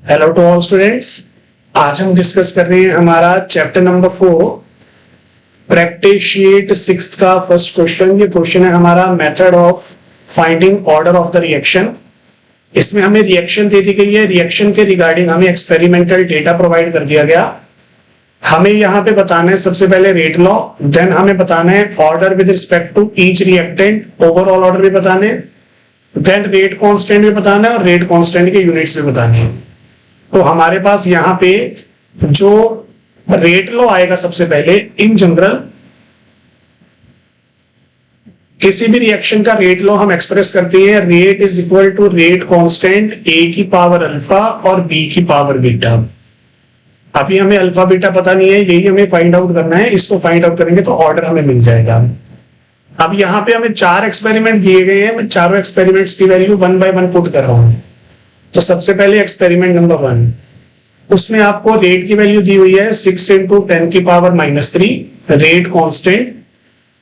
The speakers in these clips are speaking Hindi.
Hello to all students. आज हम डिस्कस कर रहे हैं हमारा चैप्टर नंबर 4 प्रैक्टिस शीट 6 का फर्स्ट क्वेश्चन। ये क्वेश्चन है हमारा method of finding order of the reaction. इसमें हमें रिएक्शन दे दी गई है, रिएक्शन के रिगार्डिंग हमें एक्सपेरिमेंटल डेटा प्रोवाइड कर दिया गया। हमें यहाँ पे बताना है सबसे पहले रेट लॉ, देन हमें बताना है order with respect to each reactant, overall order भी बताने, देन रेट कांस्टेंट भी बताना है और रेट कांस्टेंट के यूनिट्स भी बताने हैं। तो हमारे पास यहाँ पे जो रेट लॉ आएगा सबसे पहले, इन जनरल किसी भी रिएक्शन का रेट लॉ हम एक्सप्रेस करते हैं, rate is equal to rate constant A की पावर अल्फा और बी की पावर बीटा। अभी हमें अल्फा बीटा पता नहीं है, यही हमें फाइंड आउट करना है। इसको फाइंड आउट करेंगे तो ऑर्डर हमें मिल जाएगा। अब यहाँ पे हमें 4 एक्सपेरिमेंट दिए गए हैं, मैं चारों एक्सपेरिमेंट्स की वैल्यू 1 बाय 1 पुट कर रहा हूं। तो सबसे पहले एक्सपेरिमेंट नंबर 1, उसमें आपको रेट की वैल्यू दी हुई है 6 इंटू 10 की पावर -3, रेट कांस्टेंट,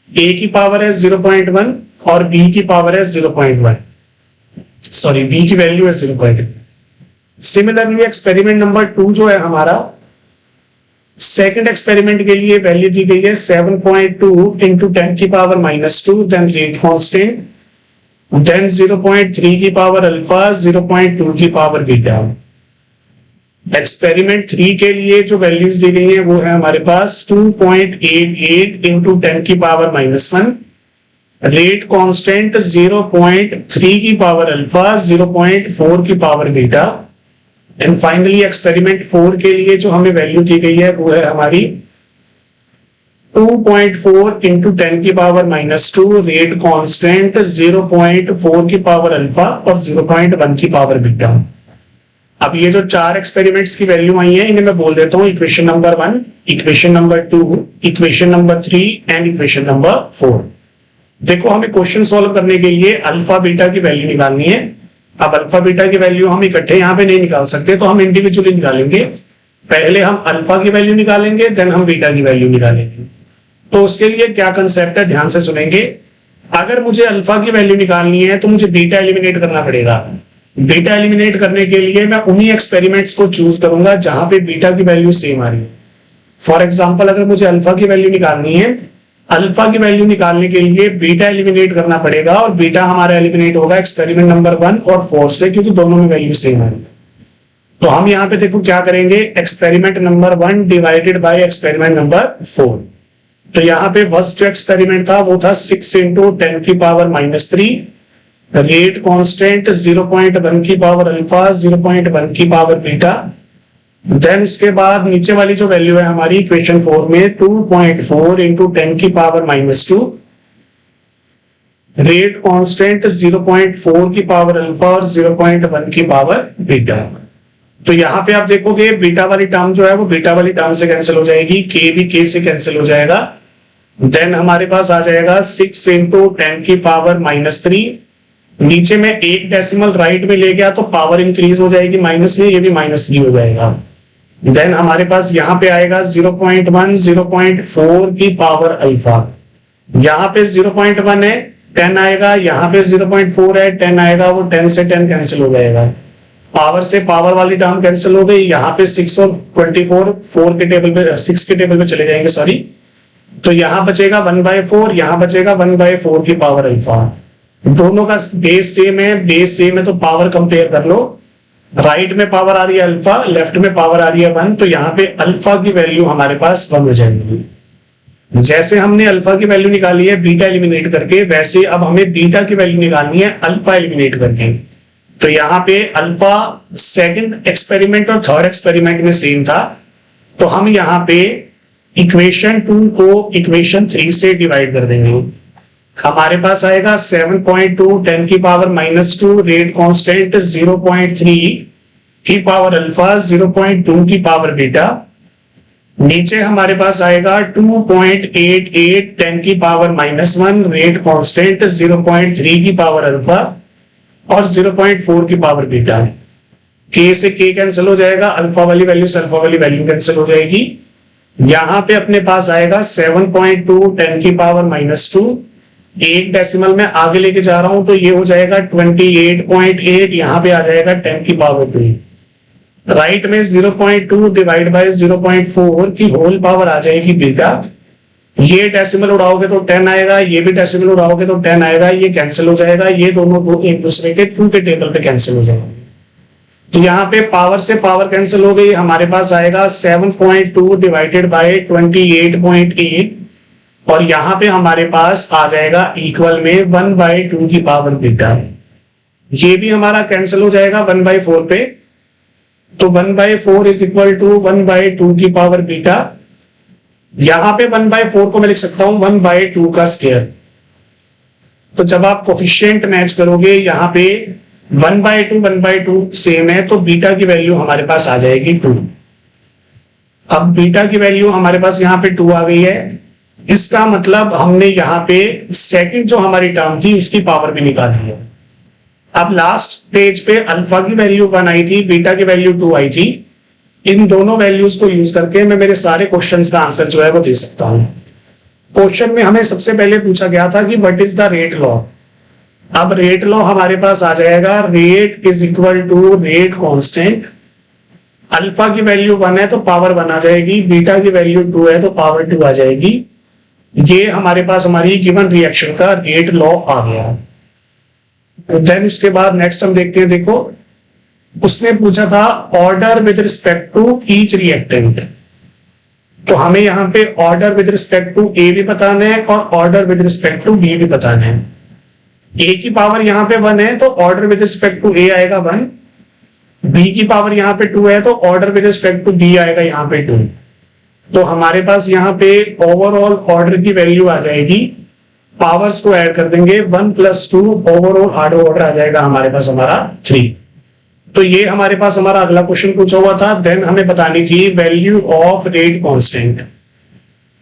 ए की पावर है 0.1 और बी की पावर है 0.1, सॉरी बी की वैल्यू है 0.1। सिमिलरली एक्सपेरिमेंट नंबर 2 जो है हमारा, सेकंड एक्सपेरिमेंट के लिए वैल्यू दी गई है 7.2 इंटू 10 की power -2, then rate constant, then 0.3 की पावर अल्फा, 0.2 की पावर बीटा। एक्सपेरिमेंट 3 के लिए जो वैल्यूज दी गई हैं वो है हमारे पास 2.88 इंटू 10 की पावर -1, रेट कांस्टेंट 0.3 की पावर अल्फा, 0.4 की power beta. And finally experiment 4 के लिए जो हमें वैल्यू दी गई है वो है हमारी 2.4 इंटू 10 की पावर -2, रेट कांस्टेंट 0.4 की पावर अल्फा और 0.1 की पावर बीटा। अब ये जो 4 एक्सपेरिमेंट्स की वैल्यू आई है इन्हें मैं बोल देता हूं equation number 1, equation number 2, equation number 3 and equation number 4। देखो, हमें क्वेश्चन सॉल्व करने के लिए अल्फा बीटा की वैल्यू निकालनी है। अब अल्फा बीटा की वैल्यू हम इकट्ठे यहाँ पे नहीं निकाल सकते, तो हम इंडिविजुअली निकालेंगे। पहले हम अल्फा की वैल्यू निकालेंगे, देन हम बीटा की वैल्यू निकालेंगे। तो उसके लिए क्या कंसेप्ट है, ध्यान से सुनेंगे। अगर मुझे अल्फा की वैल्यू निकालनी है तो मुझे बीटा एलिमिनेट करना पड़ेगा। बीटा एलिमिनेट करने के लिए मैं उन्हीं एक्सपेरिमेंट्स को चूज करूंगा जहां पे बीटा की वैल्यू सेम आ रही है। फॉर एग्जांपल, अगर मुझे अल्फा की वैल्यू निकालनी है, अल्फा की वैल्यू निकालने के लिए बीटा एलिमिनेट करना पड़ेगा, और बीटा हमारा एलिमिनेट होगा एक्सपेरिमेंट नंबर 1 और 4 से, क्योंकि दोनों में वैल्यू सेम है। तो हम यहाँ पे देखो क्या करेंगे, experiment number 1 divided by experiment number 4। तो यहाँ पे फर्स्ट जो एक्सपेरिमेंट था वो था 6 इंटू 10 की पावर -3, रेट कांस्टेंट 0.1 की पावर अल्फा, 0.1 की पावर बीटा। देन उसके बाद नीचे वाली जो वैल्यू है हमारी इक्वेशन 4 में 2.4 इंटू 10 की पावर -2, रेट कांस्टेंट 0.4 की पावर अल्फा और 0.1 की पावर बीटा। तो यहाँ पे आप देखोगे बीटा वाली टर्म जो है वो बीटा वाली टर्म से कैंसिल हो जाएगी, के भी के से कैंसिल हो जाएगा। देन हमारे पास आ जाएगा 6 इंटू 10 की पावर -3, नीचे में एक डेसिमल राइट में ले गया तो पावर इंक्रीज हो जाएगी माइनस में, ये भी -3 हो जाएगा। देन हमारे पास यहाँ पे आएगा 0.1, 0.4 की पावर अल्फा, यहाँ पे 0.1 है, 10 आएगा, यहाँ पे 0.4 है, 10 आएगा, वो 10 से 10 कैंसिल हो जाएगा। पावर से पावर वाली टर्म कैंसिल हो गई, यहाँ पे 6 और 24 4 के टेबल पे 6 के टेबल पे चले जाएंगे, सॉरी। तो यहाँ बचेगा 1/4, यहाँ बचेगा 1/4 की पावर अल्फा। दोनों का बेस सेम है, बेस सेम है तो पावर कंपेयर कर लो। राइट में पावर आ रही है अल्फा, लेफ्ट में पावर आ रही है 1, तो यहाँ पे अल्फा की वैल्यू हमारे पास 1 हो जाएगी। जैसे हमने अल्फा की वैल्यू निकाली है बीटा एलिमिनेट करके, वैसे अब हमें बीटा की वैल्यू निकालनी है अल्फा एलिमिनेट करके। तो यहाँ पे अल्फा सेकंड एक्सपेरिमेंट और थर्ड एक्सपेरिमेंट में सेम था, तो हम यहाँ पे इक्वेशन 2 को इक्वेशन 3 से डिवाइड कर देंगे। हमारे पास आएगा 7.2 10 की पावर -2, रेट कांस्टेंट 0.3 की पावर अल्फा, 0.2 की पावर बीटा। नीचे हमारे पास आएगा 2.88 10 की पावर -1, रेट कांस्टेंट 0.3 की पावर अल्फा और 0.4 की पावर बीटा। के से के कैंसिल हो जाएगा, अल्फा वाली वैल्यू से अल्फा वाली वैल्यू कैंसिल हो जाएगी। यहां पे अपने पास आएगा 7.2 10 की पावर -2, एक डेसिमल में आगे लेके जा रहा हूं तो ये हो जाएगा 28.8, यहां पे आ जाएगा 10 की पावर 3। राइट में 0.2 डिवाइड बाय 0.4 की होल पावर आ जाएगी बीटा। ये डेसिमल उड़ाओगे तो 10 आएगा, ये भी डेसिमल उड़ाओगे तो 10 आएगा, ये कैंसिल हो जाएगा, ये दोनों एक दूसरे के 2 के टेबल पे कैंसिल हो जाएंगे। तो यहाँ पे पावर से पावर कैंसिल हो गई, हमारे पास आएगा 7.2 डिवाइडेड बाय 28.8 और यहाँ पे हमारे पास आ जाएगा इक्वल में 1/2 की पावर बीटा। ये भी हमारा कैंसिल हो जाएगा 1/4 पे, तो 1/4 इज इक्वल टू 1/2 की पावर बीटा। यहां पे 1/4 को मैं लिख सकता हूं 1/2 का स्क्वायर। तो जब आप कोफिशिएंट मैच करोगे यहाँ पे 1/2 सेम है, तो बीटा की वैल्यू हमारे पास आ जाएगी 2। अब बीटा की वैल्यू हमारे पास यहाँ पे 2 आ गई है, इसका मतलब हमने यहाँ पे सेकंड जो हमारी टर्म थी उसकी पावर भी निकाल दी है। अब लास्ट पेज पे अल्फा की वैल्यू 1 आई थी, बीटा की वैल्यू 2 आई थी। इन दोनों वैल्यूज को यूज करके मैं मेरे सारे क्वेश्चंस का आंसर जो है वो दे सकता हूं। क्वेश्चन में हमें सबसे पहले पूछा गया था कि what is the rate law. अब रेट लॉ हमारे पास आ जाएगा, rate is equal to rate constant. Alpha की वैल्यू 1 है तो पावर 1 आ जाएगी, बीटा की वैल्यू 2 है तो पावर 2 आ जाएगी। ये हमारे पास हमारी गिवन रिएक्शन का रेट लॉ आ गया। देन उसके बाद नेक्स्ट हम देखते हैं, देखो उसने पूछा था order with respect to each reactant. तो हमें यहाँ पे order with respect to A भी बताना है और order with respect to B भी बताना है। ए की पावर यहाँ पे 1 है तो ऑर्डर विद रिस्पेक्ट टू ए आएगा 1, बी की पावर यहाँ पे 2 है तो order with respect to B आएगा यहाँ पे 2। तो हमारे पास यहाँ पे ओवरऑल ऑर्डर की वैल्यू आ जाएगी, पावर्स को ऐड कर देंगे 1 + 2, ओवरऑल ऑर्डर आ जाएगा हमारे पास हमारा 3। तो ये हमारे पास हमारा अगला क्वेश्चन पूछा हुआ था। देन हमें बतानी थी वैल्यू ऑफ रेट कांस्टेंट।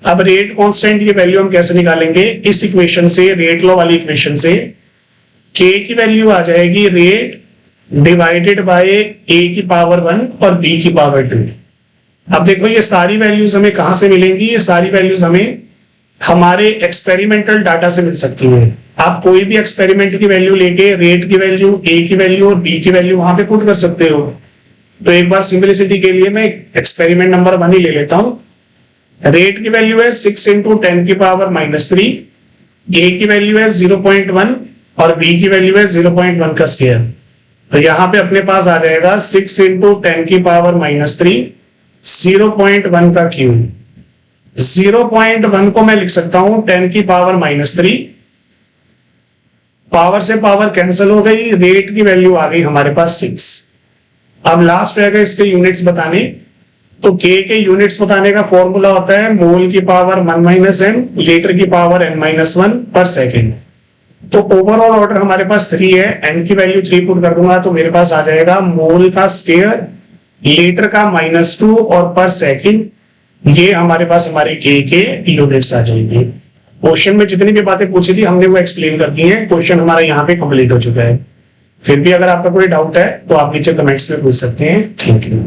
अब रेट कांस्टेंट की वैल्यू हम कैसे निकालेंगे, इस इक्वेशन से, रेट लॉ वाली इक्वेशन से k की वैल्यू आ जाएगी रेट डिवाइडेड बाय a की पावर 1 और b की पावर 2। अब देखो ये सारी वैल्यूज हमें कहां से मिलेंगी, ये सारी वैल्यूज हमें हमारे एक्सपेरिमेंटल डाटा से मिल सकती है। आप कोई भी एक्सपेरिमेंट की वैल्यू लेके रेट की वैल्यू, ए की वैल्यू और बी की वैल्यू वहां पे पुट कर सकते हो। तो एक बार सिंपलिसिटी के लिए मैं एक्सपेरिमेंट नंबर 1 ही ले लेता हूं। रेट की वैल्यू है 6 × 10 की पावर -3, ए की वैल्यू है 0.1 और बी की वैल्यू है 0.1 का स्क्वायर। तो यहाँ पे अपने पास आ जाएगा 6 × 10 की पावर -3, 0.1 का क्यूब। 0.1 को मैं लिख सकता हूं 10 की पावर -3, पावर से पावर कैंसिल हो गई, रेट की वैल्यू आ गई हमारे पास 6। अब लास्ट रहेगा इसके यूनिट्स बताने। तो k के यूनिट्स बताने का फॉर्मूला होता है मोल की पावर 1 - m, लीटर की पावर n-1 पर सेकेंड। तो ओवरऑल ऑर्डर हमारे पास 3 है, n की वैल्यू 3 पुट कर दूंगा तो मेरे पास आ जाएगा मोल का स्क्वायर, लीटर का -2 और पर सेकेंड। ये हमारे पास हमारे k के यूनिट्स आ जाएंगे। क्वेश्चन में जितनी भी बातें पूछी थी हमने वो एक्सप्लेन कर दी हैं। क्वेश्चन हमारा यहाँ पे कंप्लीट हो चुका है। फिर भी अगर आपका कोई डाउट है तो आप नीचे कमेंट्स में पूछ सकते हैं। Thank you.